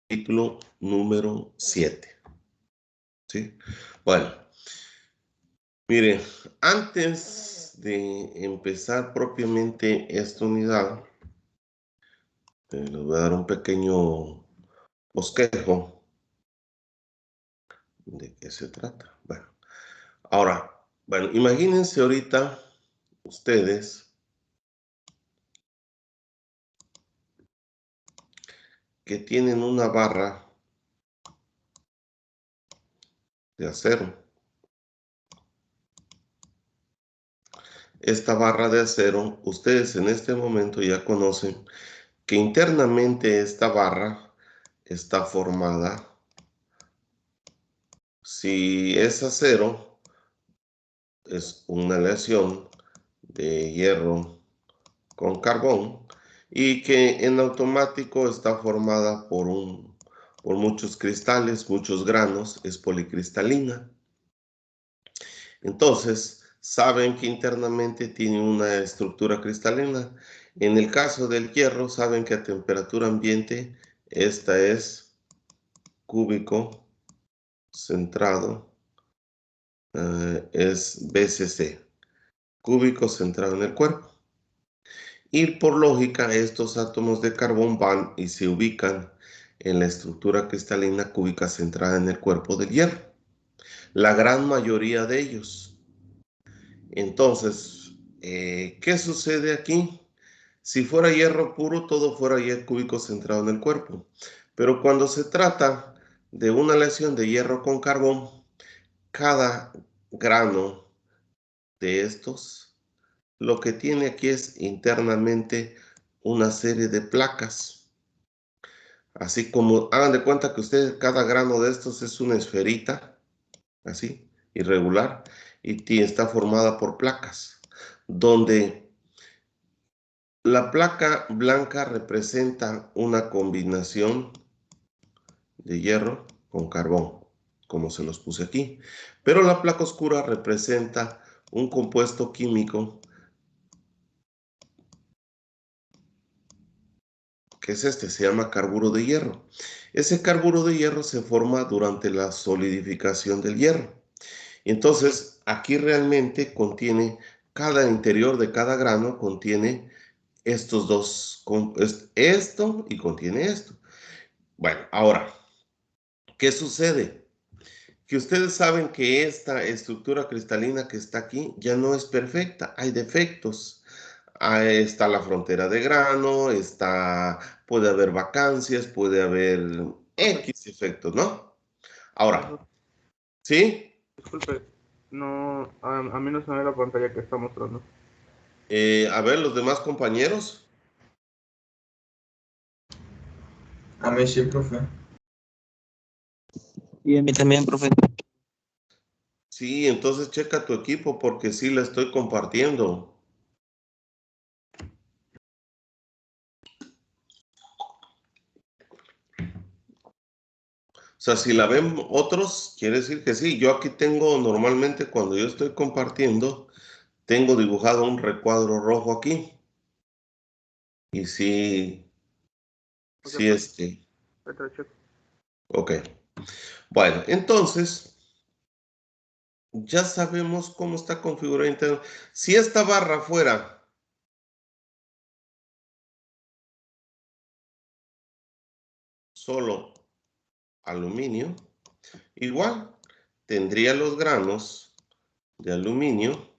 Capítulo número 7. ¿Sí? Bueno, miren, antes de empezar propiamente esta unidad, les voy a dar un pequeño bosquejo de qué se trata. Bueno, ahora, bueno, imagínense ahorita ustedes que tienen una barra de acero. Esta barra de acero, ustedes en este momento ya conocen que internamente esta barra está formada, si es acero, es una aleación de hierro con carbón y que en automático está formada por muchos cristales, muchos granos, es policristalina. Entonces, saben que internamente tiene una estructura cristalina. En el caso del hierro, saben que a temperatura ambiente esta es cúbico centrado, es BCC, cúbico centrado en el cuerpo. Y por lógica, estos átomos de carbón van y se ubican en la estructura cristalina cúbica centrada en el cuerpo del hierro. La gran mayoría de ellos. Entonces, ¿qué sucede aquí? Si fuera hierro puro, todo fuera hierro cúbico centrado en el cuerpo. Pero cuando se trata de una aleación de hierro con carbón, cada grano de estos, lo que tiene aquí es internamente una serie de placas. Así como, hagan de cuenta que ustedes, cada grano de estos es una esferita, así, irregular, y está formada por placas, donde la placa blanca representa una combinación de hierro con carbón, como se los puse aquí. Pero la placa oscura representa un compuesto químico que es este, se llama carburo de hierro. Ese carburo de hierro se forma durante la solidificación del hierro. Entonces, aquí realmente contiene, cada interior de cada grano contiene estos dos, esto y contiene esto. Bueno, ahora, ¿qué sucede? Que ustedes saben que esta estructura cristalina que está aquí ya no es perfecta, hay defectos. Ahí está la frontera de grano, puede haber vacancias, puede haber X efectos, ¿no? Ahora, Profesor, ¿sí? disculpe, no, a mí no se me ve la pantalla que está mostrando. A ver, los demás compañeros. A mí sí, profe. Y a mí también, profe. Sí, entonces checa tu equipo porque sí la estoy compartiendo. O sea, si la ven otros, quiere decir que sí. Yo aquí tengo, normalmente cuando yo estoy compartiendo, tengo dibujado un recuadro rojo aquí. Y sí, Ok, sí, pues, ahorita lo checo. ok. Bueno, entonces, ya sabemos cómo está configurado interno. Si esta barra fuera solo aluminio, igual tendría los granos de aluminio.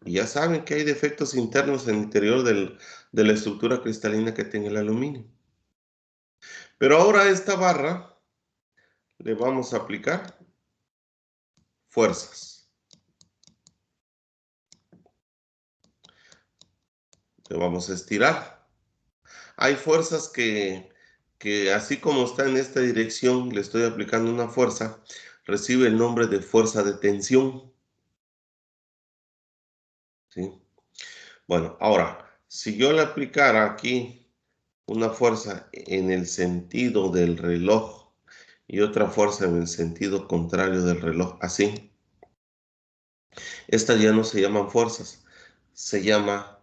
Y ya saben que hay defectos internos en el interior de la estructura cristalina que tiene el aluminio. Pero ahora a esta barra le vamos a aplicar fuerzas. Le vamos a estirar. Hay fuerzas que así como está en esta dirección, le estoy aplicando una fuerza, recibe el nombre de fuerza de tensión. ¿Sí? Bueno, ahora, si yo le aplicara aquí una fuerza en el sentido del reloj y otra fuerza en el sentido contrario del reloj, así, estas ya no se llaman fuerzas, se llama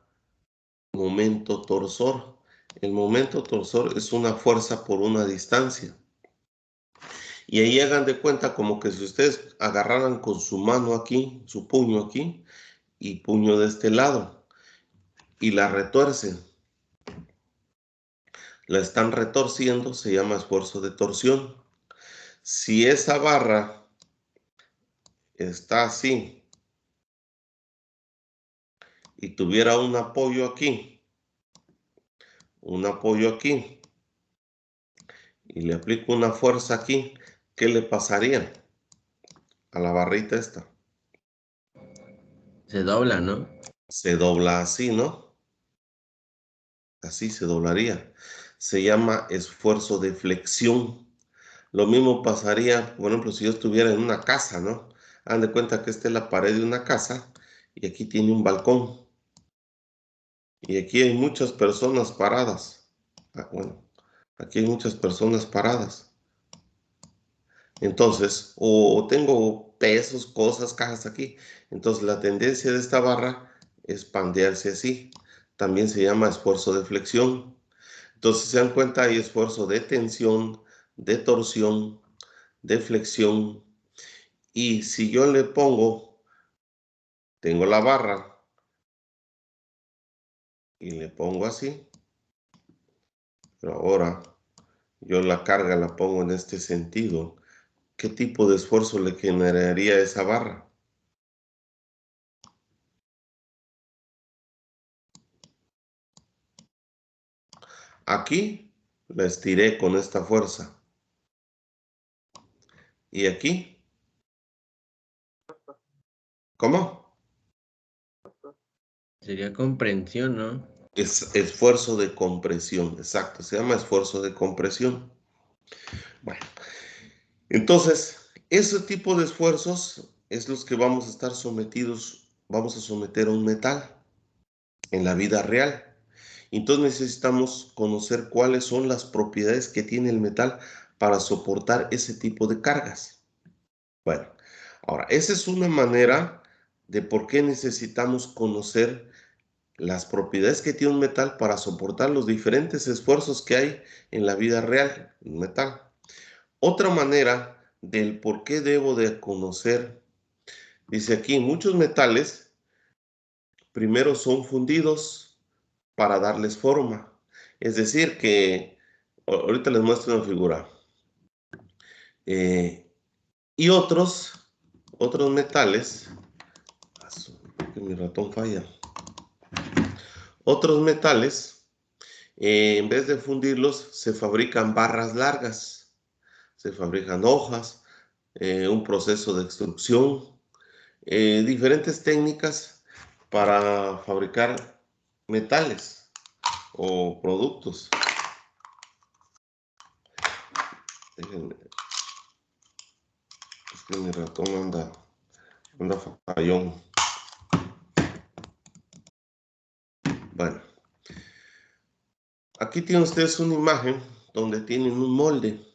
momento torsor. El momento torsor es una fuerza por una distancia. Y ahí hagan de cuenta como que si ustedes agarraran con su mano aquí, su puño aquí, y puño de este lado, y la retuercen. La están retorciendo, se llama esfuerzo de torsión. Si esa barra está así y tuviera un apoyo aquí, y le aplico una fuerza aquí, ¿qué le pasaría a la barrita esta? Se dobla, ¿no? Se dobla así, ¿no? Así se doblaría. Se llama esfuerzo de flexión. Lo mismo pasaría, por ejemplo, si yo estuviera en una casa, ¿no? Hagan de cuenta que esta es la pared de una casa y aquí tiene un balcón. Y aquí hay muchas personas paradas. Bueno, aquí hay muchas personas paradas. Entonces, o tengo pesos, cosas, cajas aquí. Entonces, la tendencia de esta barra es pandearse así. También se llama esfuerzo de flexión. Entonces, si se dan cuenta, hay esfuerzo de tensión, de torsión, de flexión. Y si yo le pongo, tengo la barra y le pongo así, pero ahora yo la carga la pongo en este sentido, ¿qué tipo de esfuerzo le generaría a esa barra? Aquí la estiré con esta fuerza. ¿Y aquí? ¿Cómo? Sería comprensión, ¿no? Es esfuerzo de compresión, exacto, se llama esfuerzo de compresión. Bueno, entonces, ese tipo de esfuerzos es los que vamos a estar sometidos, vamos a someter a un metal en la vida real. Entonces necesitamos conocer cuáles son las propiedades que tiene el metal para soportar ese tipo de cargas. Bueno, ahora, esa es una manera de por qué necesitamos conocer las propiedades que tiene un metal para soportar los diferentes esfuerzos que hay en la vida real, un metal. Otra manera del por qué debo de conocer, dice aquí, muchos metales primero son fundidos para darles forma. Es decir, que ahorita les muestro una figura. Y otros metales, que mi ratón falla. Otros metales, en vez de fundirlos, se fabrican barras largas, se fabrican hojas, un proceso de extrusión, diferentes técnicas para fabricar metales o productos. Déjenme, es que mi ratón anda fallón. Bueno, aquí tienen ustedes una imagen donde tienen un molde.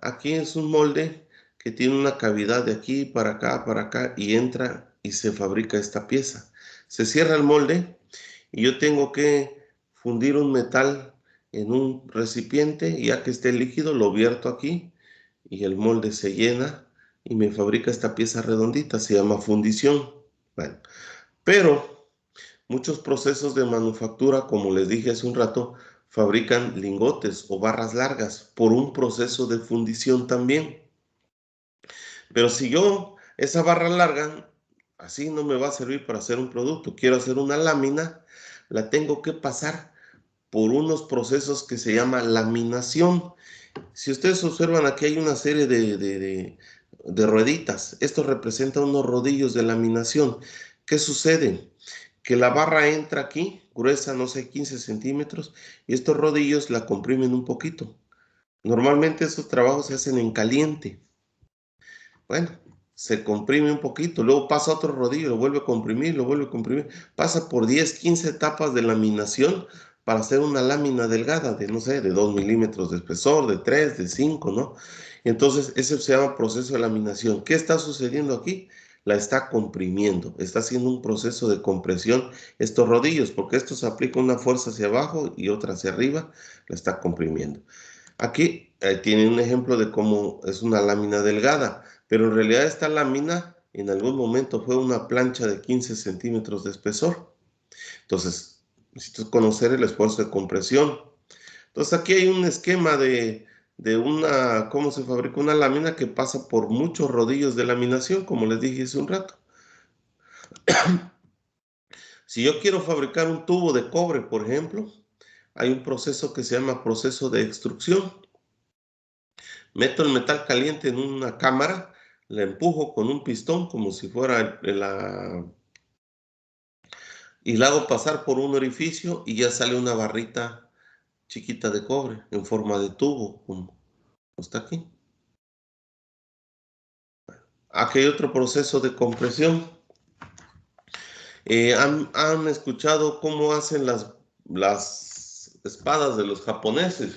Aquí es un molde que tiene una cavidad de aquí para acá y entra y se fabrica esta pieza. Se cierra el molde y yo tengo que fundir un metal en un recipiente, ya que esté líquido lo vierto aquí y el molde se llena y me fabrica esta pieza redondita, se llama fundición. Bueno, pero muchos procesos de manufactura, como les dije hace un rato, fabrican lingotes o barras largas por un proceso de fundición también. Pero si yo esa barra larga, así no me va a servir para hacer un producto. Quiero hacer una lámina, la tengo que pasar por unos procesos que se llama laminación. Si ustedes observan, aquí hay una serie de rueditas. Esto representa unos rodillos de laminación. ¿Qué sucede? Que la barra entra aquí, gruesa, no sé, 15 centímetros, y estos rodillos la comprimen un poquito. Normalmente estos trabajos se hacen en caliente. Bueno, se comprime un poquito, luego pasa otro rodillo, lo vuelve a comprimir, pasa por 10, 15 etapas de laminación para hacer una lámina delgada de, no sé, de 2 milímetros de espesor, de 3, de 5, ¿no? Entonces, ese se llama proceso de laminación. ¿Qué está sucediendo aquí? la está comprimiendo, está haciendo un proceso de compresión estos rodillos, porque esto se aplica una fuerza hacia abajo y otra hacia arriba, la está comprimiendo. Aquí tiene un ejemplo de cómo es una lámina delgada, pero en realidad esta lámina en algún momento fue una plancha de 15 centímetros de espesor. Entonces, necesitas conocer el esfuerzo de compresión. Entonces, aquí hay un esquema de cómo se fabrica una lámina que pasa por muchos rodillos de laminación, como les dije hace un rato. Si yo quiero fabricar un tubo de cobre, por ejemplo, hay un proceso que se llama proceso de extrusión. Meto el metal caliente en una cámara, la empujo con un pistón como si fuera y la hago pasar por un orificio y ya sale una barrita chiquita de cobre en forma de tubo, como está aquí. Aquí hay otro proceso de compresión. ¿Han escuchado cómo hacen las espadas de los japoneses?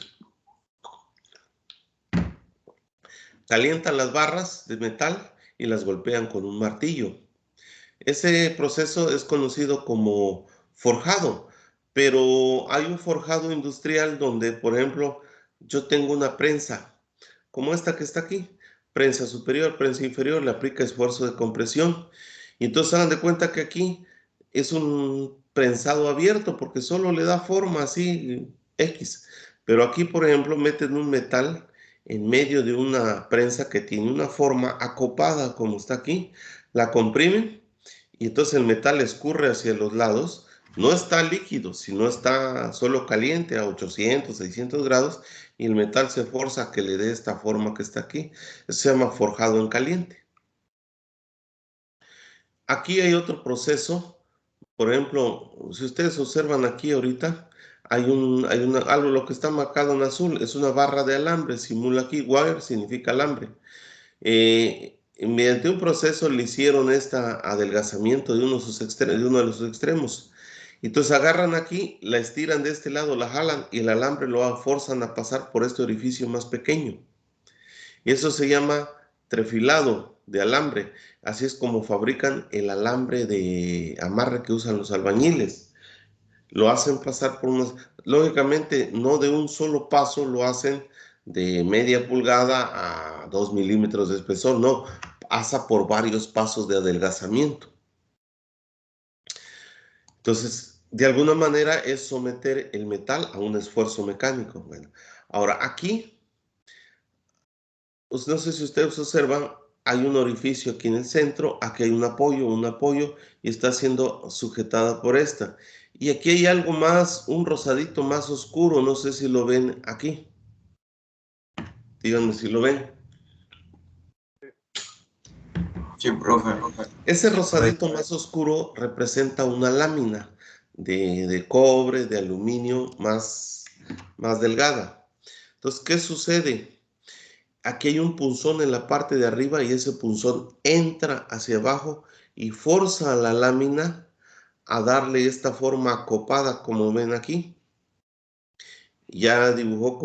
Calientan las barras de metal y las golpean con un martillo. Ese proceso es conocido como forjado, pero hay un forjado industrial donde, por ejemplo, yo tengo una prensa, como esta que está aquí, prensa superior, prensa inferior, le aplica esfuerzo de compresión. Y entonces hagan de cuenta que aquí es un prensado abierto porque solo le da forma así X. Pero aquí, por ejemplo, meten un metal en medio de una prensa que tiene una forma acopada como está aquí, la comprimen y entonces el metal escurre hacia los lados. No está líquido, sino está solo caliente a 800, 600 grados y el metal se forza a que le dé esta forma que está aquí. Eso se llama forjado en caliente. Aquí hay otro proceso. Por ejemplo, si ustedes observan aquí ahorita, algo, lo que está marcado en azul, es una barra de alambre, simula aquí, wire significa alambre. Mediante un proceso le hicieron este adelgazamiento de uno de los extremos. Entonces agarran aquí, la estiran de este lado, la jalan y el alambre lo forzan a pasar por este orificio más pequeño. Y eso se llama trefilado de alambre. Así es como fabrican el alambre de amarre que usan los albañiles. Lo hacen pasar por unas, lógicamente no de un solo paso, lo hacen de media pulgada a 2 milímetros de espesor, no, pasa por varios pasos de adelgazamiento. Entonces, de alguna manera es someter el metal a un esfuerzo mecánico. Bueno, ahora aquí, pues no sé si ustedes observan, hay un orificio aquí en el centro, aquí hay un apoyo y está siendo sujetada por esta. Y aquí hay algo más, un rosadito más oscuro, no sé si lo ven aquí. Díganme si lo ven. Sí, profe. Ese rosadito más oscuro representa una lámina de cobre, de aluminio más delgada. Entonces, ¿qué sucede? Aquí hay un punzón en la parte de arriba y ese punzón entra hacia abajo y forza a la lámina a darle esta forma acopada como ven aquí. Ya dibujó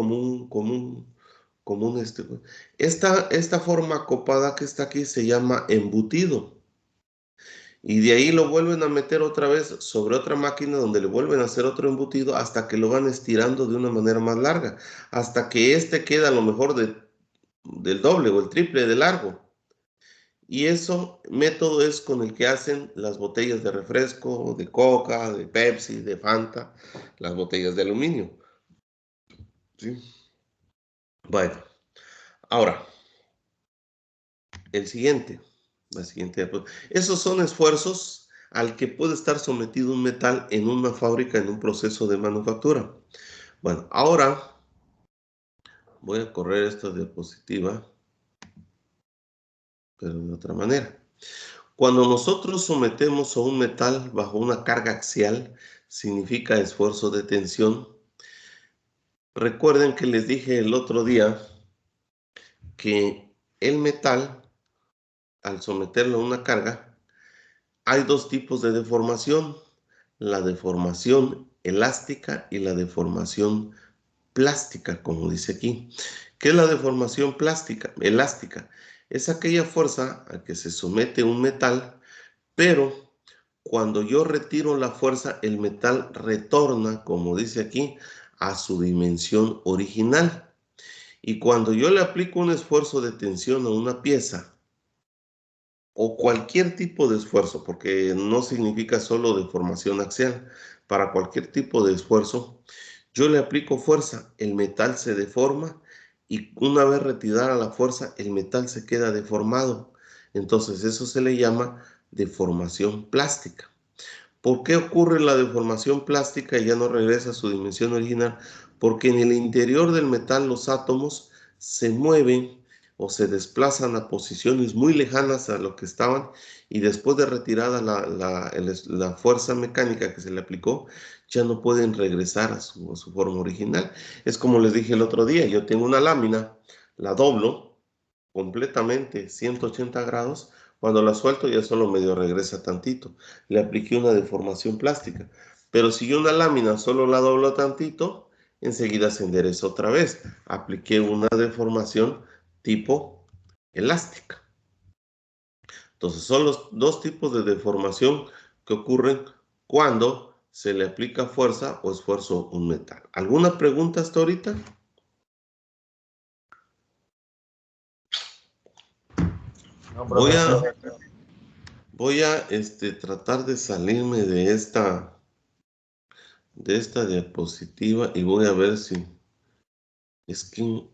esta forma acopada que está aquí se llama embutido. Y de ahí lo vuelven a meter otra vez sobre otra máquina donde le vuelven a hacer otro embutido hasta que lo van estirando de una manera más larga, hasta que este queda a lo mejor del doble o el triple de largo. Y eso método es con el que hacen las botellas de refresco, de Coca, de Pepsi, de Fanta, las botellas de aluminio. ¿Sí? Bueno, ahora, la siguiente. Esos son esfuerzos al que puede estar sometido un metal en una fábrica, en un proceso de manufactura. Bueno, ahora voy a correr esta diapositiva, pero de otra manera. Cuando nosotros sometemos a un metal bajo una carga axial, significa esfuerzo de tensión. Recuerden que les dije el otro día que el metal, al someterlo a una carga, hay dos tipos de deformación, la deformación elástica y la deformación plástica, como dice aquí. ¿Qué es la deformación plástica? Elástica. Es aquella fuerza a que se somete un metal, pero cuando yo retiro la fuerza, el metal retorna, como dice aquí, a su dimensión original. Y cuando yo le aplico un esfuerzo de tensión a una pieza, o cualquier tipo de esfuerzo, porque no significa solo deformación axial, para cualquier tipo de esfuerzo, yo le aplico fuerza, el metal se deforma y una vez retirada la fuerza, el metal se queda deformado. Entonces eso se le llama deformación plástica. ¿Por qué ocurre la deformación plástica y ya no regresa a su dimensión original? Porque en el interior del metal los átomos se mueven o se desplazan a posiciones muy lejanas a lo que estaban y después de retirada la fuerza mecánica que se le aplicó, ya no pueden regresar a su forma original. Es como les dije el otro día, yo tengo una lámina, la doblo completamente 180 grados, cuando la suelto ya solo medio regresa tantito. Le apliqué una deformación plástica. Pero si yo una lámina solo la doblo tantito, enseguida se endereza otra vez. Apliqué una deformación tipo elástica. Entonces son los dos tipos de deformación que ocurren cuando se le aplica fuerza o esfuerzo a un metal. ¿Alguna pregunta hasta ahorita? No, Voy profe. a tratar de salirme de esta diapositiva y voy a ver si es que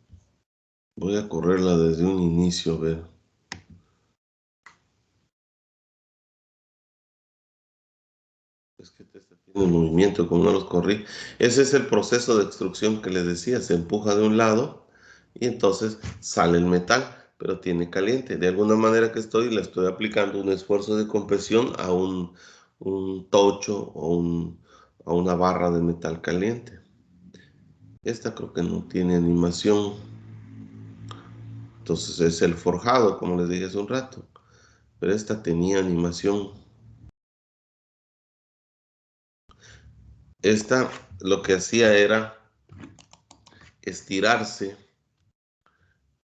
voy a correrla desde un inicio, a ver. Es que tiene movimiento, como no los corrí. Ese es el proceso de extrusión que les decía, se empuja de un lado y entonces sale el metal, pero tiene caliente. De alguna manera que le estoy aplicando un esfuerzo de compresión a un tocho o a una barra de metal caliente. Esta creo que no tiene animación. Entonces es el forjado, como les dije hace un rato. Pero esta tenía animación. Esta lo que hacía era estirarse.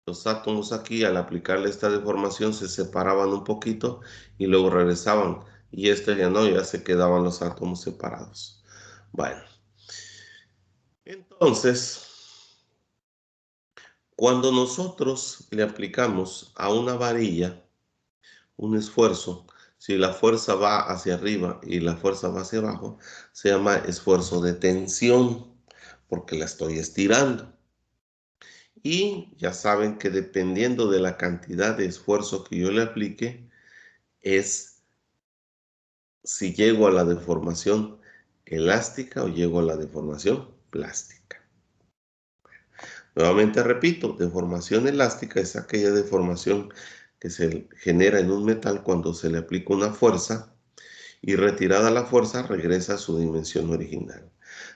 Los átomos aquí, al aplicarle esta deformación, se separaban un poquito y luego regresaban. Y esta ya no, ya se quedaban los átomos separados. Bueno, entonces, cuando nosotros le aplicamos a una varilla un esfuerzo, si la fuerza va hacia arriba y la fuerza va hacia abajo, se llama esfuerzo de tensión, porque la estoy estirando. Y ya saben que dependiendo de la cantidad de esfuerzo que yo le aplique, es si llego a la deformación elástica o llego a la deformación plástica. Nuevamente repito, deformación elástica es aquella deformación que se genera en un metal cuando se le aplica una fuerza y retirada la fuerza regresa a su dimensión original.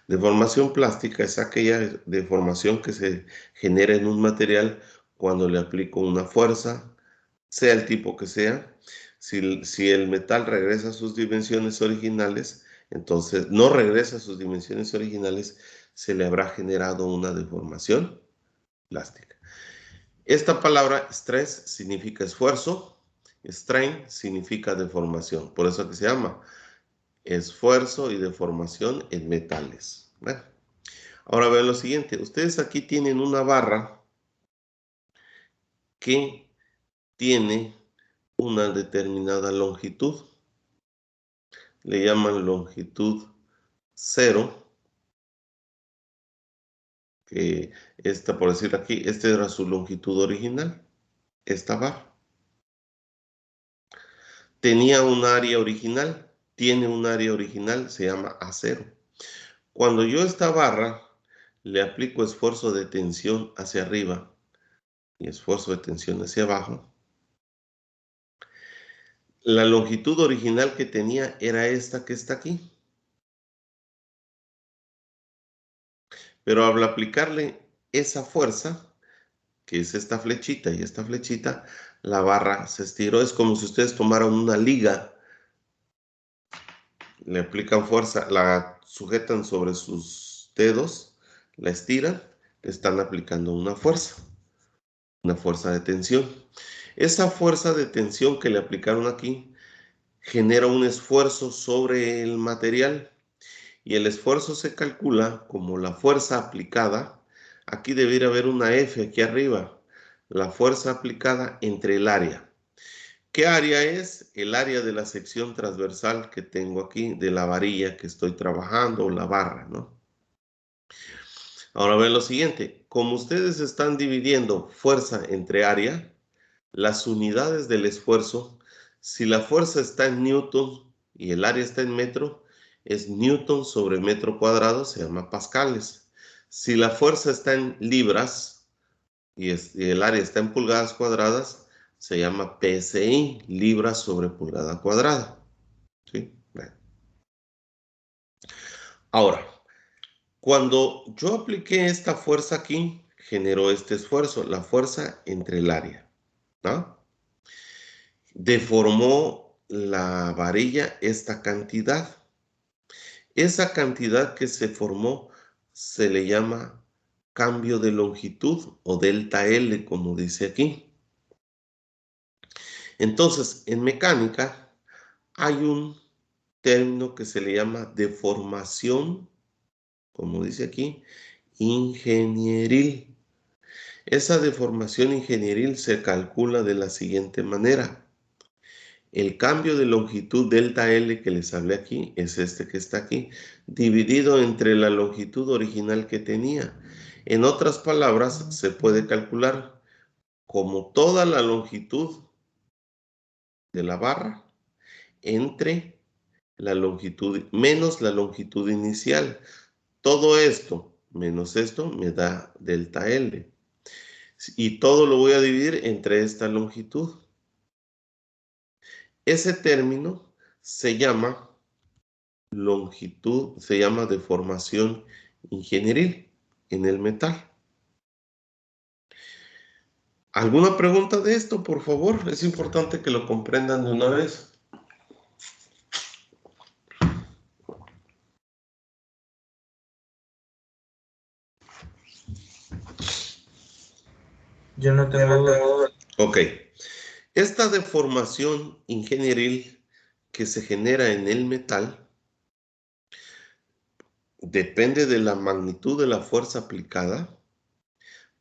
Deformación plástica es aquella deformación que se genera en un material cuando le aplico una fuerza, sea el tipo que sea. Si el metal regresa a sus dimensiones originales, entonces no regresa a sus dimensiones originales, se le habrá generado una deformación plástica. Esta palabra stress significa esfuerzo, strain significa deformación, por eso que se llama esfuerzo y deformación en metales. Bueno, ahora vean lo siguiente. Ustedes aquí tienen una barra que tiene una determinada longitud. Le llaman longitud 0. Que esta, por decir aquí, esta era su longitud original. Esta barra. Tenía un área original. Tiene un área original, se llama A0. Cuando yo a esta barra le aplico esfuerzo de tensión hacia arriba y esfuerzo de tensión hacia abajo, la longitud original que tenía era esta que está aquí. Pero al aplicarle esa fuerza, que es esta flechita y esta flechita, la barra se estiró. Es como si ustedes tomaran una liga, le aplican fuerza, la sujetan sobre sus dedos, la estiran, le están aplicando una fuerza de tensión. Esa fuerza de tensión que le aplicaron aquí genera un esfuerzo sobre el material y el esfuerzo se calcula como la fuerza aplicada. Aquí debería haber una F aquí arriba, la fuerza aplicada entre el área. ¿Qué área es? El área de la sección transversal que tengo aquí, de la varilla que estoy trabajando, o la barra, ¿no? Ahora ven lo siguiente, como ustedes están dividiendo fuerza entre área, las unidades del esfuerzo, si la fuerza está en newton y el área está en metro, es newton sobre metro cuadrado, se llama pascales. Si la fuerza está en libras y el área está en pulgadas cuadradas, se llama PSI, libras sobre pulgada cuadrada. ¿Sí? Bueno. Ahora, cuando yo apliqué esta fuerza aquí, generó este esfuerzo, la fuerza entre el área, ¿no? Deformó la varilla esta cantidad. Esa cantidad que se formó se le llama cambio de longitud o delta L, como dice aquí. Entonces, en mecánica hay un término que se le llama deformación, como dice aquí, ingenieril. Esa deformación ingenieril se calcula de la siguiente manera. El cambio de longitud delta L que les hablé aquí es este que está aquí, dividido entre la longitud original que tenía. En otras palabras, se puede calcular como toda la longitud de la barra entre la longitud menos la longitud inicial. Todo esto menos esto me da delta L. Y todo lo voy a dividir entre esta longitud. Ese término se llama longitud, se llama deformación ingenieril en el metal. ¿Alguna pregunta de esto, por favor? Es importante que lo comprendan de una vez. Yo no tengo duda. Ok. Esta deformación ingenieril que se genera en el metal depende de la magnitud de la fuerza aplicada.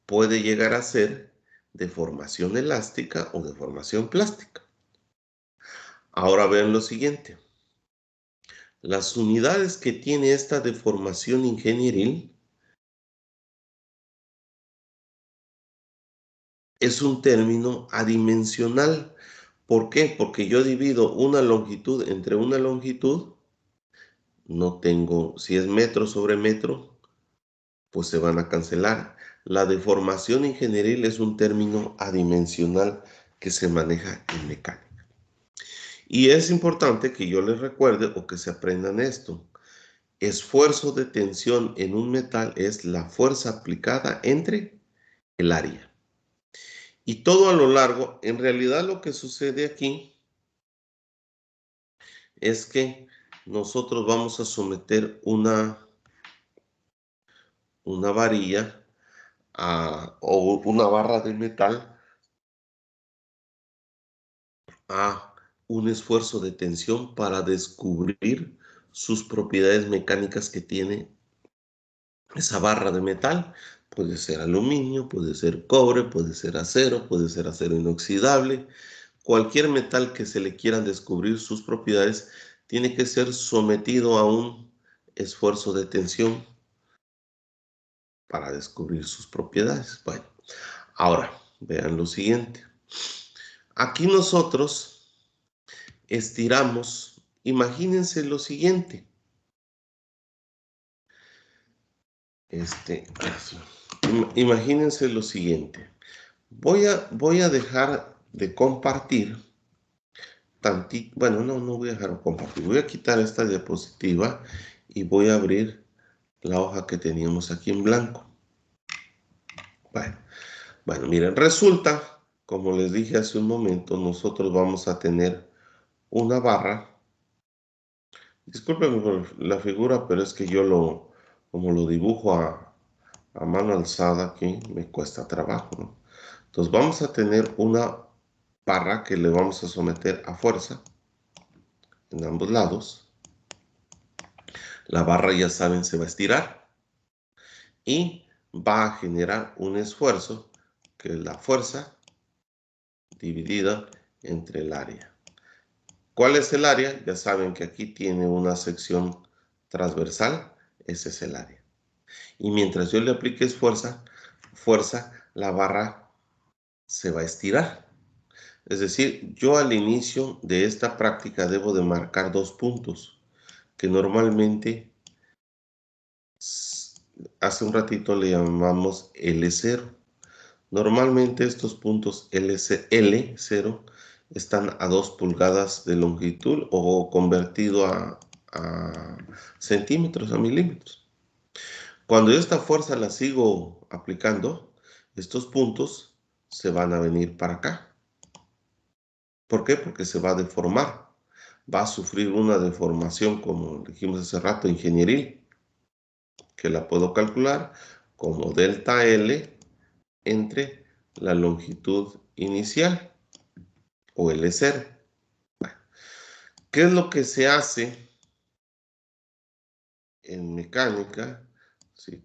Puede llegar a ser deformación elástica o deformación plástica. Ahora vean lo siguiente. Las unidades que tiene esta deformación ingenieril es un término adimensional. ¿Por qué? Porque yo divido una longitud entre una longitud, no tengo, si es metro sobre metro, pues se van a cancelar. La deformación ingenieril es un término adimensional que se maneja en mecánica. Y es importante que yo les recuerde o que se aprendan esto. Esfuerzo de tensión en un metal es la fuerza aplicada entre el área. Y todo a lo largo, en realidad lo que sucede aquí es que nosotros vamos a someter una varilla o una barra de metal a un esfuerzo de tensión para descubrir sus propiedades mecánicas que tiene esa barra de metal. Puede ser aluminio, puede ser cobre, puede ser acero inoxidable. Cualquier metal que se le quieran descubrir sus propiedades tiene que ser sometido a un esfuerzo de tensión para descubrir sus propiedades. Bueno, ahora vean lo siguiente. Aquí nosotros estiramos, imagínense lo siguiente. Imagínense lo siguiente. Voy a dejar de compartir tantito. Bueno, no voy a dejar de compartir. Voy a quitar esta diapositiva y voy a abrir la hoja que teníamos aquí en blanco. Bueno, miren, resulta, como les dije hace un momento, nosotros vamos a tener una barra. Discúlpenme por la figura, pero es que yo como lo dibujo a mano alzada aquí, me cuesta trabajo, ¿no? Entonces vamos a tener una barra que le vamos a someter a fuerza en ambos lados. La barra, ya saben, se va a estirar y va a generar un esfuerzo, que es la fuerza dividida entre el área. ¿Cuál es el área? Ya saben que aquí tiene una sección transversal, ese es el área. Y mientras yo le aplique fuerza, la barra se va a estirar. Es decir, yo al inicio de esta práctica debo de marcar 2 puntos, que normalmente hace un ratito le llamamos L0. Normalmente estos puntos L0 están a 2 pulgadas de longitud o convertido a centímetros, a milímetros. Cuando yo esta fuerza la sigo aplicando, estos puntos se van a venir para acá. ¿Por qué? Porque se va a deformar. Va a sufrir una deformación, como dijimos hace rato, ingenieril, que la puedo calcular como delta L entre la longitud inicial o L0. ¿Qué es lo que se hace en mecánica? Sí,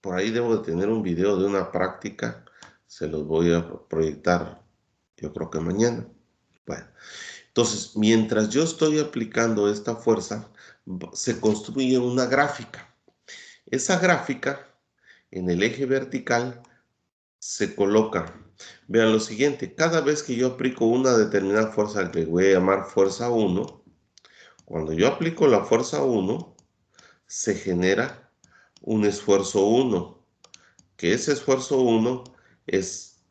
por ahí debo de tener un video de una práctica, se los voy a proyectar yo creo que mañana. Bueno, entonces, mientras yo estoy aplicando esta fuerza, se construye una gráfica. Esa gráfica, en el eje vertical, se coloca. Vean lo siguiente, cada vez que yo aplico una determinada fuerza, que voy a llamar fuerza 1, cuando yo aplico la fuerza 1, se genera un esfuerzo 1, que ese esfuerzo 1 es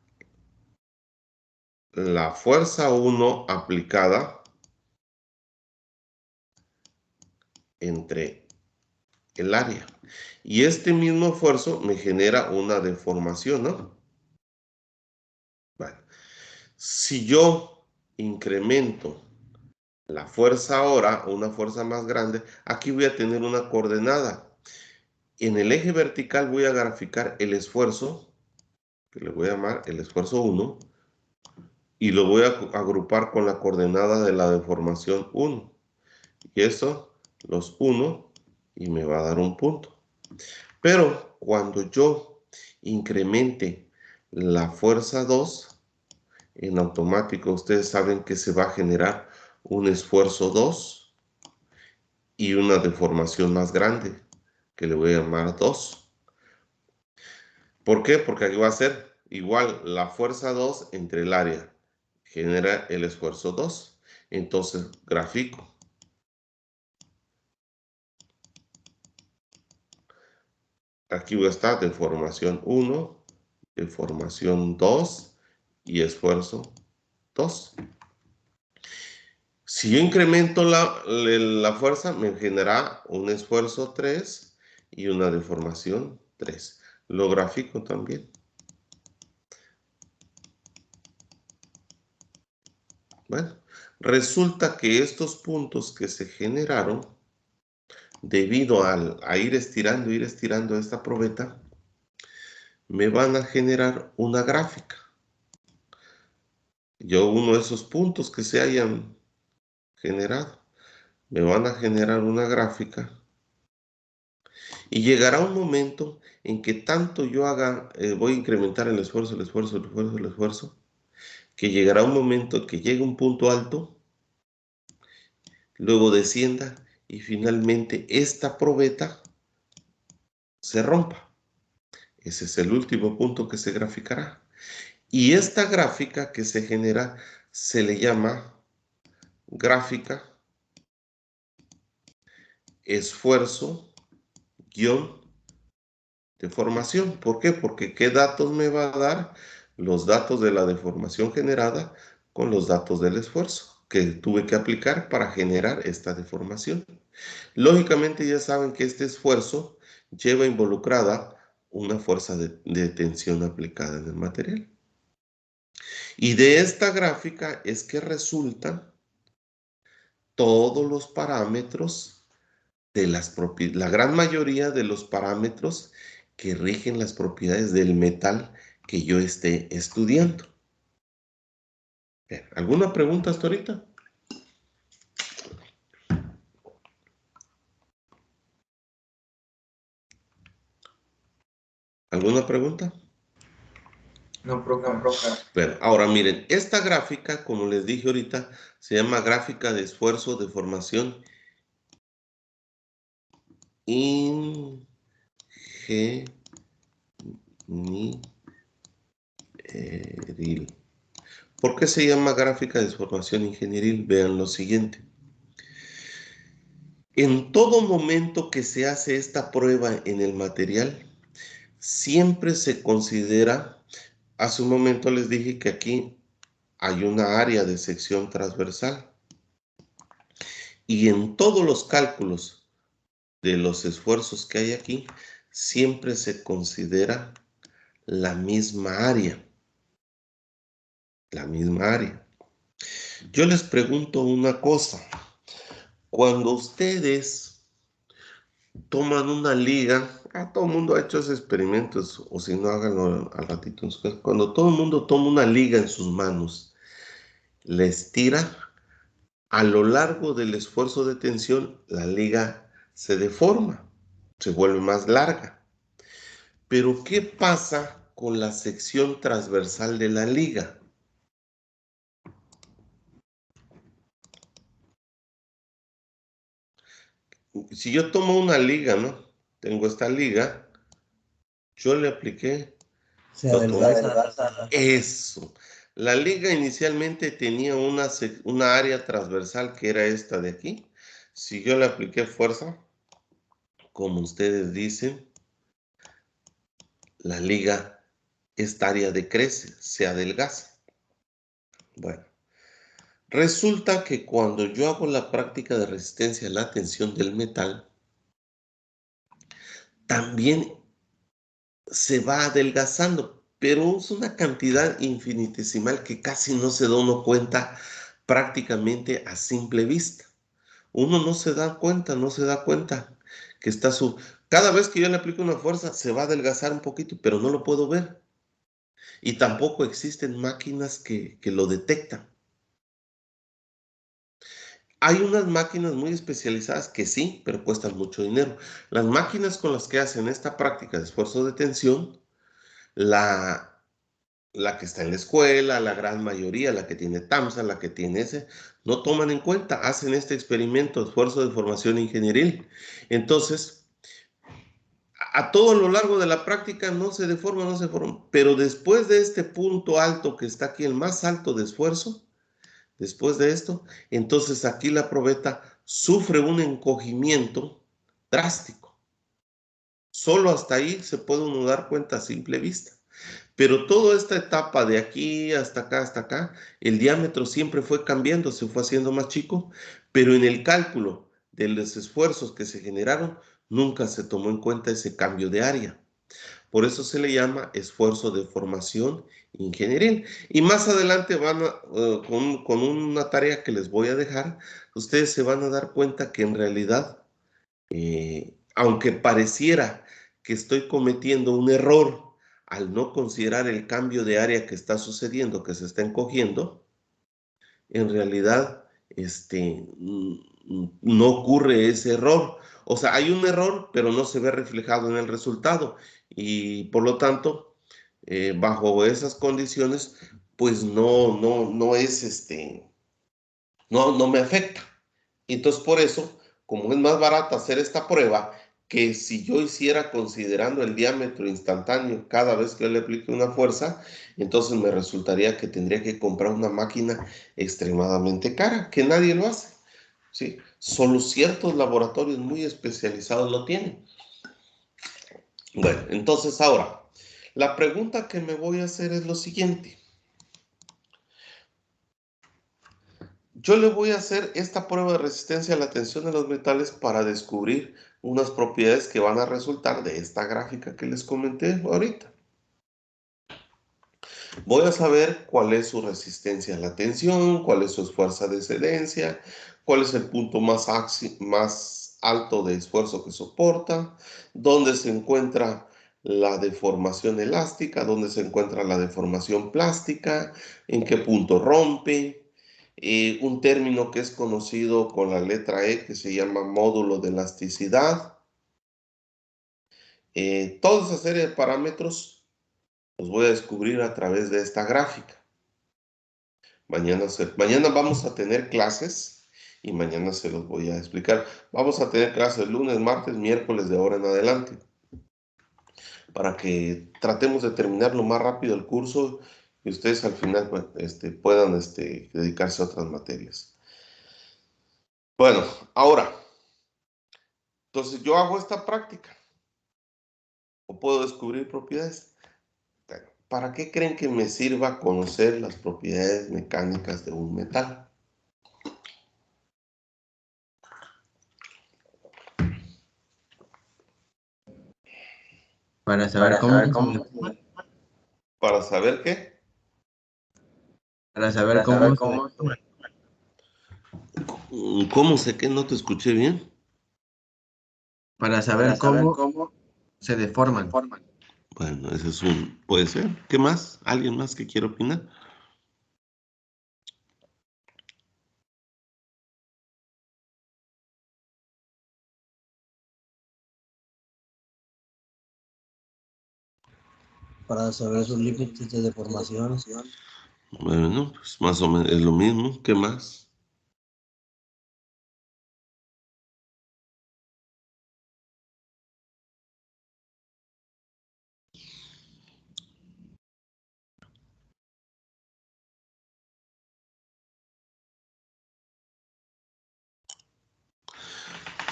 la fuerza 1 aplicada entre el área. Y este mismo esfuerzo me genera una deformación, ¿no? Bueno, si yo incremento la fuerza ahora, una fuerza más grande, aquí voy a tener una coordenada. En el eje vertical voy a graficar el esfuerzo, que le voy a llamar el esfuerzo 1, y lo voy a agrupar con la coordenada de la deformación 1. Y eso, los 1, y me va a dar un punto. Pero cuando yo incremente la fuerza 2, en automático ustedes saben que se va a generar un esfuerzo 2 y una deformación más grande, que le voy a llamar 2. ¿Por qué? Porque aquí va a ser igual la fuerza 2 entre el área. Genera el esfuerzo 2. Entonces, grafico. Aquí va a estar deformación 1, deformación 2 y esfuerzo 2. Si yo incremento la fuerza, me genera un esfuerzo 3 y una deformación 3. Lo grafico también. Bueno, resulta que estos puntos que se generaron, debido a ir estirando esta probeta, me van a generar una gráfica. Yo uno de esos puntos que se hayan generado, me van a generar una gráfica y llegará un momento en que tanto yo haga, voy a incrementar el esfuerzo, que llegará un momento que llegue un punto alto, luego descienda y finalmente esta probeta se rompa. Ese es el último punto que se graficará. Y esta gráfica que se genera se le llama gráfica esfuerzo-deformación. ¿Por qué? Porque ¿qué datos me va a dar? Los datos de la deformación generada con los datos del esfuerzo que tuve que aplicar para generar esta deformación. Lógicamente ya saben que este esfuerzo lleva involucrada una fuerza de tensión aplicada en el material. Y de esta gráfica es que resultan todos los parámetros de la gran mayoría de los parámetros que rigen las propiedades del metal que yo esté estudiando. Bien, ¿alguna pregunta hasta ahorita? ¿Alguna pregunta? No, profe. Bueno, ahora miren, esta gráfica, como les dije ahorita, se llama gráfica de esfuerzo de formación ingenieril. ¿Por qué se llama gráfica de formación ingenieril? Vean lo siguiente. En todo momento que se hace esta prueba en el material, siempre se considera, hace un momento les dije que aquí hay una área de sección transversal. Y en todos los cálculos de los esfuerzos que hay aquí, siempre se considera la misma área. La misma área. Yo les pregunto una cosa. Cuando ustedes toman una liga, todo el mundo ha hecho esos experimentos, o si no, háganlo al ratito. Cuando todo el mundo toma una liga en sus manos, la estira, a lo largo del esfuerzo de tensión, la liga se deforma, se vuelve más larga. Pero, ¿qué pasa con la sección transversal de la liga? Si yo tomo una liga, ¿no? Tengo esta liga, yo le apliqué. Se adelgaza. Eso. La liga inicialmente tenía una área transversal que era esta de aquí. Si yo le apliqué fuerza, como ustedes dicen, la liga, esta área decrece, se adelgaza. Bueno, resulta que cuando yo hago la práctica de resistencia a la tensión del metal, también se va adelgazando, pero es una cantidad infinitesimal que casi no se da uno cuenta prácticamente a simple vista. Uno no se da cuenta que está su... Cada vez que yo le aplico una fuerza, se va a adelgazar un poquito, pero no lo puedo ver. Y tampoco existen máquinas que lo detectan. Hay unas máquinas muy especializadas que sí, pero cuestan mucho dinero. Las máquinas con las que hacen esta práctica de esfuerzo de tensión, la que está en la escuela, la gran mayoría, la que tiene TAMSA, la que tiene ese, no toman en cuenta, hacen este experimento de esfuerzo de formación ingenieril. Entonces, a todo lo largo de la práctica no se deforma, pero después de este punto alto que está aquí, el más alto de esfuerzo, después de esto, entonces aquí la probeta sufre un encogimiento drástico. Solo hasta ahí se puede uno dar cuenta a simple vista. Pero toda esta etapa de aquí hasta acá, el diámetro siempre fue cambiando, se fue haciendo más chico, pero en el cálculo de los esfuerzos que se generaron, nunca se tomó en cuenta ese cambio de área. Por eso se le llama esfuerzo de formación ingenieril. Y más adelante con una tarea que les voy a dejar, ustedes se van a dar cuenta que en realidad, aunque pareciera que estoy cometiendo un error al no considerar el cambio de área que está sucediendo, que se está encogiendo, en realidad no ocurre ese error. O sea, hay un error, pero no se ve reflejado en el resultado. Y por lo tanto, bajo esas condiciones, pues no es no me afecta. Entonces, por eso, como es más barato hacer esta prueba, que si yo hiciera considerando el diámetro instantáneo cada vez que yo le aplique una fuerza, entonces me resultaría que tendría que comprar una máquina extremadamente cara, que nadie lo hace, ¿sí? Solo ciertos laboratorios muy especializados lo tienen. Bueno, entonces ahora, la pregunta que me voy a hacer es lo siguiente. Yo le voy a hacer esta prueba de resistencia a la tensión de los metales para descubrir unas propiedades que van a resultar de esta gráfica que les comenté ahorita. Voy a saber cuál es su resistencia a la tensión, cuál es su fuerza de excedencia, cuál es el punto más alto de esfuerzo que soporta, dónde se encuentra la deformación elástica, dónde se encuentra la deformación plástica, en qué punto rompe, un término que es conocido con la letra E que se llama módulo de elasticidad. Toda esa serie de parámetros los voy a descubrir a través de esta gráfica. Mañana vamos a tener clases y mañana se los voy a explicar. Vamos a tener clases lunes, martes, miércoles de ahora en adelante, para que tratemos de terminar lo más rápido el curso y ustedes al final puedan dedicarse a otras materias. Bueno, ahora, entonces yo hago esta práctica o puedo descubrir propiedades. Bueno, ¿para qué creen que me sirva conocer las propiedades mecánicas de un metal? Para saber cómo, ¿Para saber qué? para saber cómo, ¿Cómo sé que no te escuché bien? para saber cómo se deforman. Bueno, ese es puede ser. ¿Qué más? ¿Alguien más que quiera opinar? Para saber sus límites de deformación. Bueno, pues más o menos es lo mismo. ¿Qué más?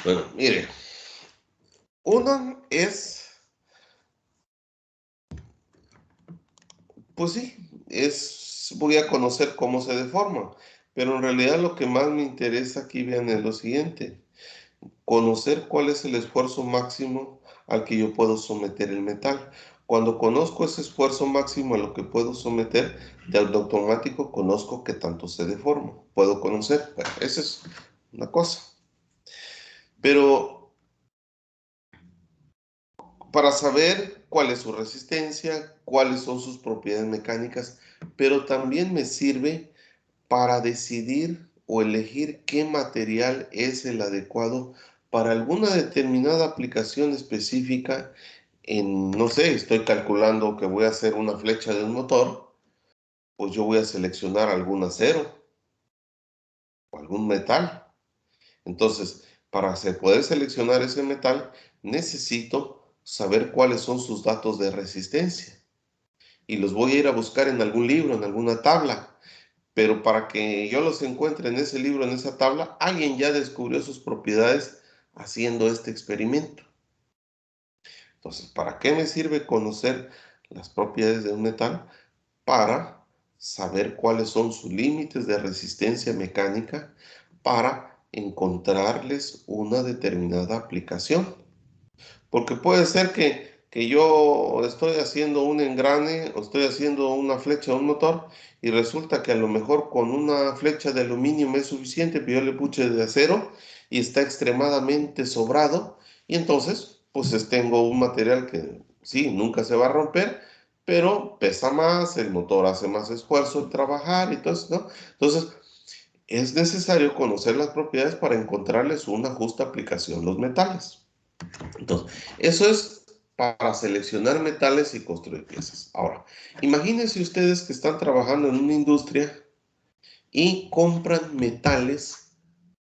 Bueno, mire, una es, pues sí, voy a conocer cómo se deforma, pero en realidad lo que más me interesa aquí, vean, es lo siguiente, conocer cuál es el esfuerzo máximo al que yo puedo someter el metal. Cuando conozco ese esfuerzo máximo a lo que puedo someter, de automático conozco qué tanto se deforma. Puedo conocer, bueno, esa es una cosa. Pero para saber cuál es su resistencia, cuáles son sus propiedades mecánicas, pero también me sirve para decidir o elegir qué material es el adecuado para alguna determinada aplicación específica no sé, estoy calculando que voy a hacer una flecha de un motor, pues yo voy a seleccionar algún acero o algún metal. Entonces, para poder seleccionar ese metal, necesito saber cuáles son sus datos de resistencia. Y los voy a ir a buscar en algún libro, en alguna tabla. Pero para que yo los encuentre en ese libro, en esa tabla, alguien ya descubrió sus propiedades haciendo este experimento. Entonces, ¿para qué me sirve conocer las propiedades de un metal? Para saber cuáles son sus límites de resistencia mecánica para encontrarles una determinada aplicación. Porque puede ser que yo estoy haciendo un engrane o estoy haciendo una flecha de un motor y resulta que a lo mejor con una flecha de aluminio me es suficiente, pero yo le puse de acero y está extremadamente sobrado y entonces pues tengo un material que sí, nunca se va a romper, pero pesa más, el motor hace más esfuerzo en trabajar y todo eso, ¿no? Entonces es necesario conocer las propiedades para encontrarles una justa aplicación los metales. Entonces, eso es para seleccionar metales y construir piezas. Ahora, imagínense ustedes que están trabajando en una industria y compran metales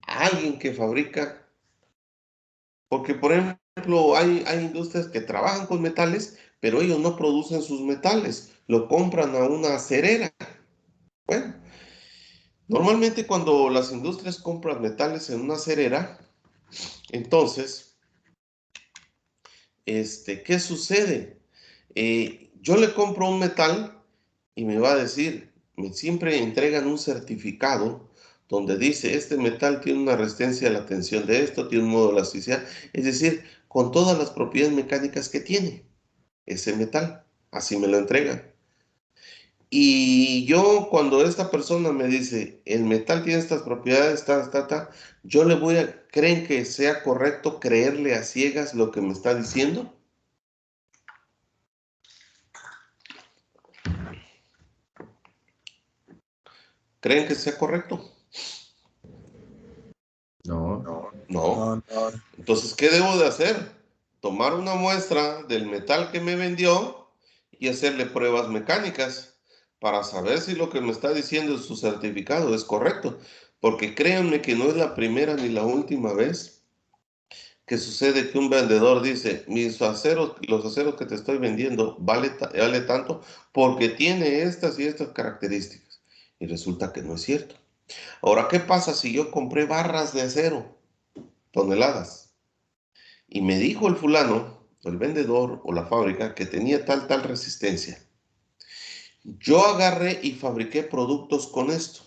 a alguien que fabrica, porque por ejemplo hay industrias que trabajan con metales, pero ellos no producen sus metales, lo compran a una acerera. Bueno, normalmente cuando las industrias compran metales en una acerera, entonces, ¿qué sucede? Yo le compro un metal y me va a decir, siempre entregan un certificado donde dice, este metal tiene una resistencia a la tensión de esto, tiene un modo de elasticidad, es decir, con todas las propiedades mecánicas que tiene ese metal, así me lo entregan. Y yo cuando esta persona me dice, el metal tiene estas propiedades, yo le ¿creen que sea correcto creerle a ciegas lo que me está diciendo? ¿Creen que sea correcto? No. No. No, Entonces, ¿qué debo de hacer? Tomar una muestra del metal que me vendió y hacerle pruebas mecánicas para saber si lo que me está diciendo en su certificado es correcto. Porque créanme que no es la primera ni la última vez que sucede que un vendedor dice, mis aceros, los aceros que te estoy vendiendo vale tanto porque tiene estas y estas características. Y resulta que no es cierto. Ahora, ¿qué pasa si yo compré barras de acero, toneladas? Y me dijo el fulano, el vendedor o la fábrica, que tenía tal resistencia. Yo agarré y fabriqué productos con esto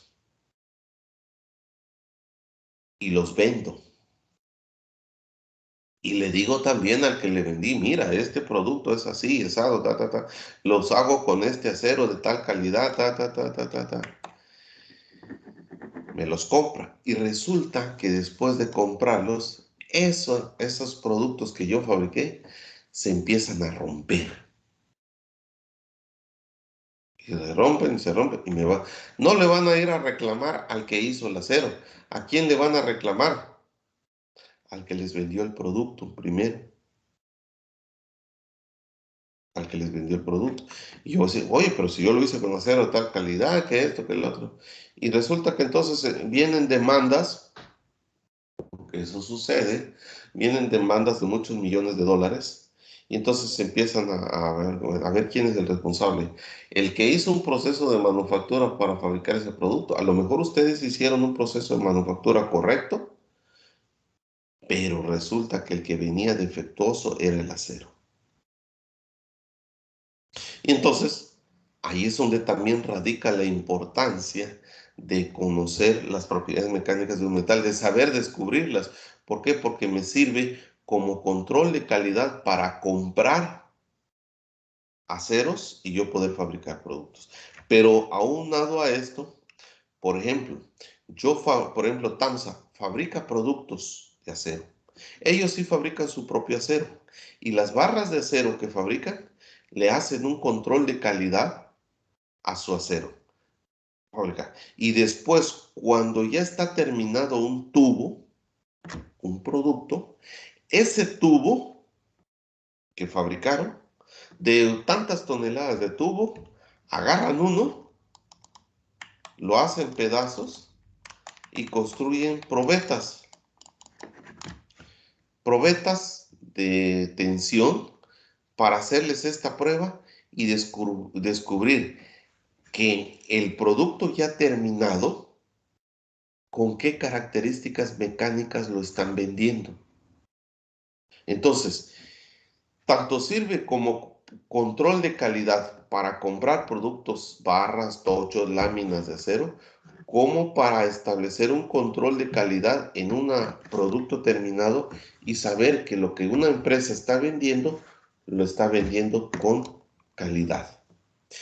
y los vendo. Y le digo también al que le vendí, mira, este producto es así, asado, los hago con este acero de tal calidad, Me los compra. Y resulta que después de comprarlos, esos productos que yo fabriqué se empiezan a romper. Y se rompen y No le van a ir a reclamar al que hizo el acero. ¿A quién le van a reclamar? Al que les vendió el producto primero. Al que les vendió el producto. Y yo decía, oye, pero si yo lo hice con acero de tal calidad, que esto, que el otro. Y resulta que entonces vienen demandas, porque eso sucede, vienen demandas de muchos millones de dólares. Y entonces se empiezan a ver quién es el responsable. El que hizo un proceso de manufactura para fabricar ese producto. A lo mejor ustedes hicieron un proceso de manufactura correcto, pero resulta que el que venía defectuoso era el acero. Y entonces, ahí es donde también radica la importancia de conocer las propiedades mecánicas de un metal, de saber descubrirlas. ¿Por qué? Porque me sirve como control de calidad para comprar aceros y yo poder fabricar productos. Pero aunado a esto, por ejemplo, por ejemplo, TAMSA fabrica productos de acero. Ellos sí fabrican su propio acero. Y las barras de acero que fabrican le hacen un control de calidad a su acero. Y después, cuando ya está terminado un tubo, un producto, ese tubo que fabricaron, de tantas toneladas de tubo, agarran uno, lo hacen pedazos y construyen probetas de tensión para hacerles esta prueba y descubrir que el producto ya terminado, con qué características mecánicas lo están vendiendo. Entonces, tanto sirve como control de calidad para comprar productos, barras, tochos, láminas de acero, como para establecer un control de calidad en un producto terminado y saber que lo que una empresa está vendiendo, lo está vendiendo con calidad.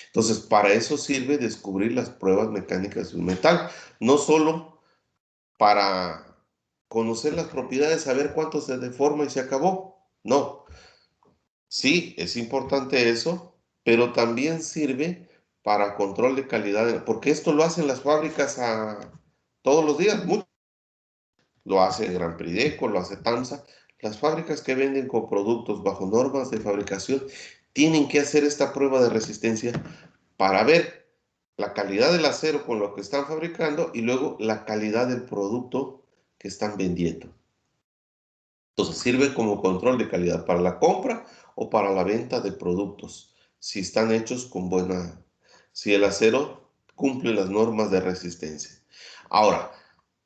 Entonces, para eso sirve descubrir las pruebas mecánicas de un metal, no solo para conocer las propiedades, saber cuánto se deforma y se acabó. No, sí, es importante eso, pero también sirve para control de calidad, porque esto lo hacen las fábricas todos los días. Lo hace Gran Prideco, lo hace TAMSA. Las fábricas que venden con productos bajo normas de fabricación tienen que hacer esta prueba de resistencia para ver la calidad del acero con lo que están fabricando y luego la calidad del producto que están vendiendo. Entonces sirve como control de calidad para la compra o para la venta de productos, si están hechos con si el acero cumple las normas de resistencia. Ahora,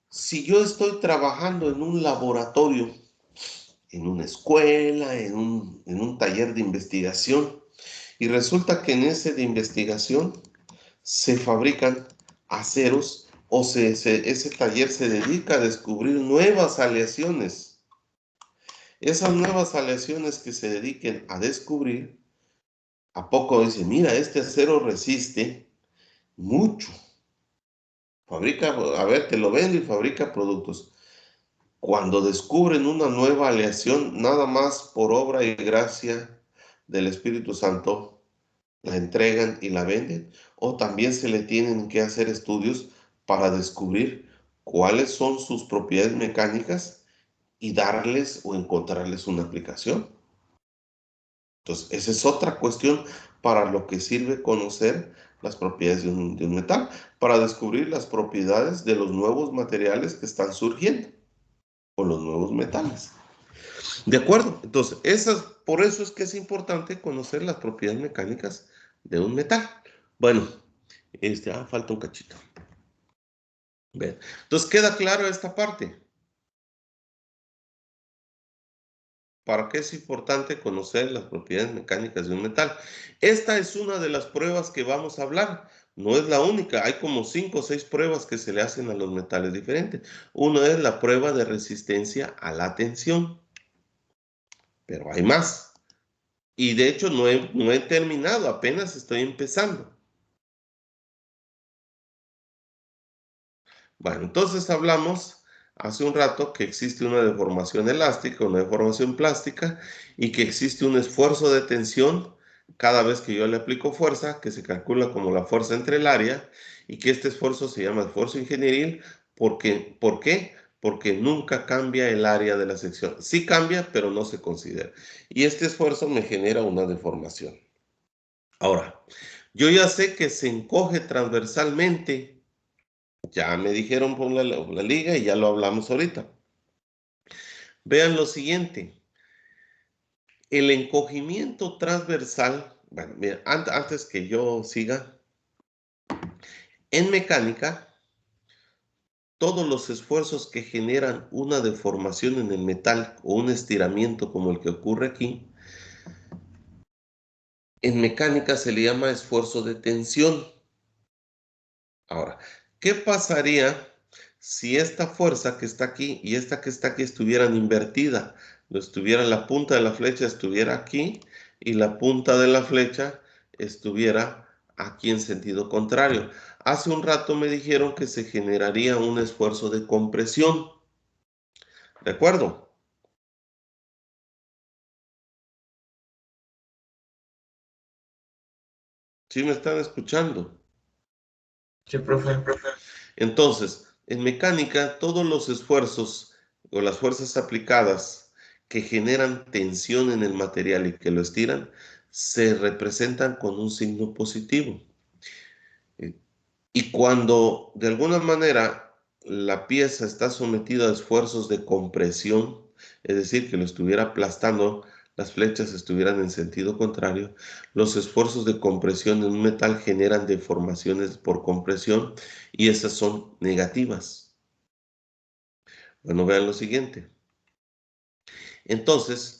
si yo estoy trabajando en un laboratorio, en una escuela, en un taller de investigación, y resulta que en ese de investigación se fabrican aceros o ese taller se dedica a descubrir nuevas aleaciones. Esas nuevas aleaciones que se dediquen a descubrir, ¿a poco dice, mira, este acero resiste mucho? Fabrica, a ver, te lo vendo y fabrica productos. Cuando descubren una nueva aleación, nada más por obra y gracia del Espíritu Santo, la entregan y la venden, o también se le tienen que hacer estudios para descubrir cuáles son sus propiedades mecánicas y darles o encontrarles una aplicación. Entonces, esa es otra cuestión para lo que sirve conocer las propiedades de un metal, para descubrir las propiedades de los nuevos materiales que están surgiendo, o los nuevos metales. ¿De acuerdo? Entonces, por eso es que es importante conocer las propiedades mecánicas de un metal. Bueno, falta un cachito. Bien. Entonces, ¿queda claro esta parte? ¿Para qué es importante conocer las propiedades mecánicas de un metal? Esta es una de las pruebas que vamos a hablar. No es la única. Hay como 5 o 6 pruebas que se le hacen a los metales diferentes. Una es la prueba de resistencia a la tensión. Pero hay más. Y de hecho no he terminado. Apenas estoy empezando. Bueno, entonces hablamos hace un rato que existe una deformación elástica, una deformación plástica y que existe un esfuerzo de tensión cada vez que yo le aplico fuerza, que se calcula como la fuerza entre el área y que este esfuerzo se llama esfuerzo ingenieril. ¿Por qué? Porque nunca cambia el área de la sección. Sí cambia, pero no se considera. Y este esfuerzo me genera una deformación. Ahora, yo ya sé que se encoge transversalmente. Ya me dijeron por la liga y ya lo hablamos ahorita. Vean lo siguiente. El encogimiento transversal, bueno, mira, antes que yo siga, en mecánica, todos los esfuerzos que generan una deformación en el metal o un estiramiento como el que ocurre aquí, en mecánica se le llama esfuerzo de tensión. Ahora, ¿qué pasaría si esta fuerza que está aquí y esta que está aquí estuvieran invertida? La punta de la flecha estuviera aquí y la punta de la flecha estuviera aquí en sentido contrario. Hace un rato me dijeron que se generaría un esfuerzo de compresión. ¿De acuerdo? ¿Sí me están escuchando? Sí, profe. Entonces, en mecánica, todos los esfuerzos o las fuerzas aplicadas que generan tensión en el material y que lo estiran, se representan con un signo positivo. Y cuando de alguna manera la pieza está sometida a esfuerzos de compresión, es decir, que lo estuviera aplastando, las flechas estuvieran en sentido contrario, los esfuerzos de compresión en un metal generan deformaciones por compresión y esas son negativas. Bueno, vean lo siguiente. Entonces,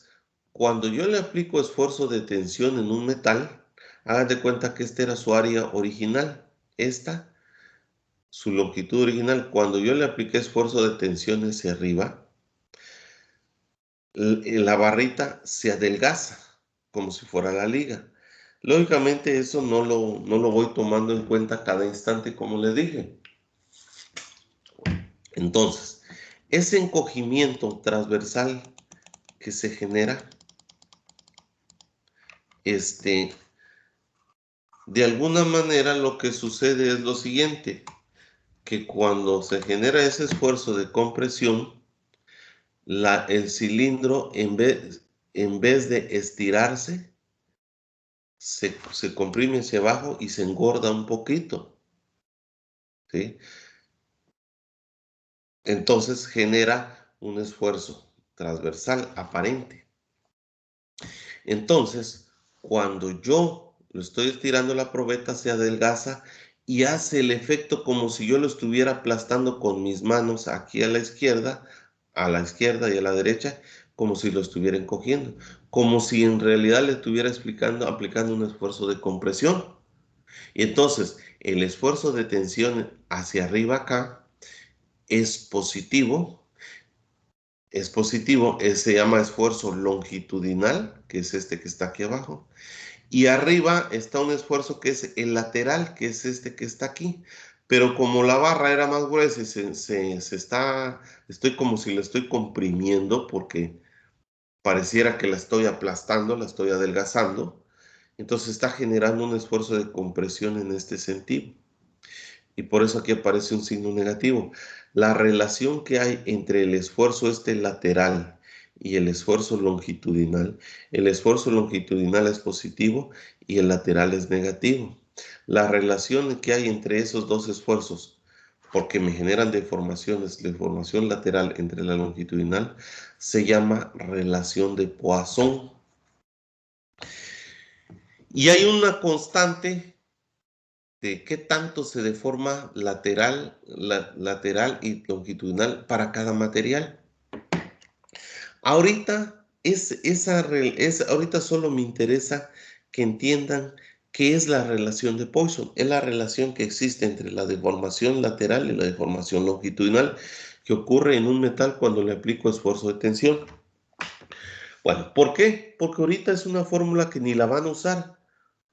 cuando yo le aplico esfuerzo de tensión en un metal, hagan de cuenta que esta era su área original, esta, su longitud original. Cuando yo le apliqué esfuerzo de tensión hacia arriba, la barrita se adelgaza, como si fuera la liga. Lógicamente eso no lo voy tomando en cuenta cada instante, como les dije. Entonces, ese encogimiento transversal que se genera, de alguna manera lo que sucede es lo siguiente, que cuando se genera ese esfuerzo de compresión, el cilindro en vez de estirarse, se comprime hacia abajo y se engorda un poquito, ¿sí? Entonces genera un esfuerzo transversal aparente. Entonces, cuando yo lo estoy estirando, la probeta se adelgaza y hace el efecto como si yo lo estuviera aplastando con mis manos aquí a la izquierda y a la derecha, como si lo estuviera encogiendo, como si en realidad le estuviera aplicando un esfuerzo de compresión. Y entonces, el esfuerzo de tensión hacia arriba acá es positivo, se llama esfuerzo longitudinal, que es este que está aquí abajo. Y arriba está un esfuerzo que es el lateral, que es este que está aquí. Pero como la barra era más gruesa y estoy como si la estoy comprimiendo porque pareciera que la estoy aplastando, la estoy adelgazando. Entonces está generando un esfuerzo de compresión en este sentido. y por eso aquí aparece un signo negativo. La relación que hay entre el esfuerzo lateral y el esfuerzo longitudinal es positivo y el lateral es negativo. La relación que hay entre esos dos esfuerzos, porque me generan deformaciones, deformación lateral entre la longitudinal, se llama relación de Poisson. Y hay una constante de qué tanto se deforma lateral y longitudinal para cada material. Ahorita, ahorita solo me interesa que entiendan qué es la relación de Poisson. Es la relación que existe entre la deformación lateral y la deformación longitudinal que ocurre en un metal cuando le aplico esfuerzo de tensión. Bueno, ¿por qué? Porque ahorita es una fórmula que ni la van a usar.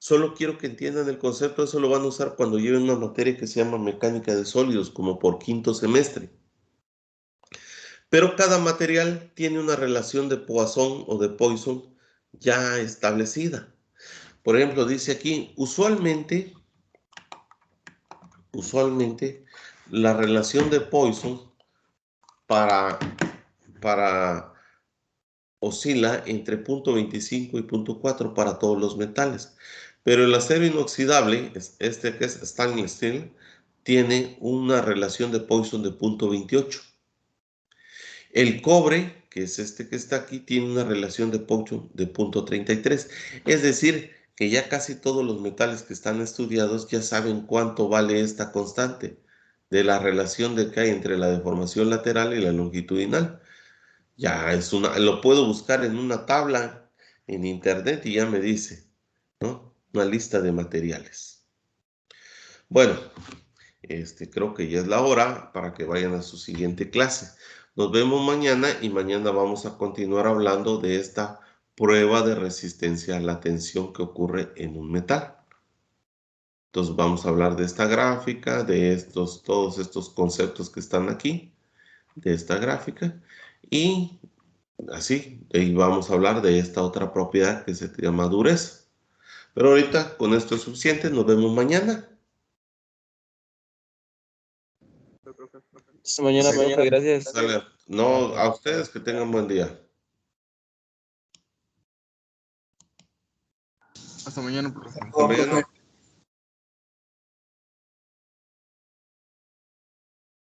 Solo quiero que entiendan el concepto. Eso lo van a usar cuando lleven una materia que se llama mecánica de sólidos, como por quinto semestre. Pero cada material tiene una relación de Poisson o de Poisson ya establecida. Por ejemplo, dice aquí, usualmente la relación de Poisson para oscila entre 0.25 y 0.4 para todos los metales. Pero el acero inoxidable, este que es stainless steel, tiene una relación de Poisson de 0.28. El cobre, que es este que está aquí, tiene una relación de Poisson de 0.33. Es decir, que ya casi todos los metales que están estudiados ya saben cuánto vale esta constante de la relación que hay entre la deformación lateral y la longitudinal. Ya lo puedo buscar en una tabla en internet y ya me dice, ¿no? Una lista de materiales. Bueno, creo que ya es la hora para que vayan a su siguiente clase. Nos vemos mañana y mañana vamos a continuar hablando de esta prueba de resistencia a la tensión que ocurre en un metal. Entonces vamos a hablar de esta gráfica, de todos estos conceptos que están aquí, de esta gráfica, y así, y vamos a hablar de esta otra propiedad que se llama dureza. Pero ahorita con esto es suficiente, nos vemos mañana. Hasta mañana, profe, gracias. No, a ustedes que tengan buen día. Hasta mañana, profe. Hasta mañana.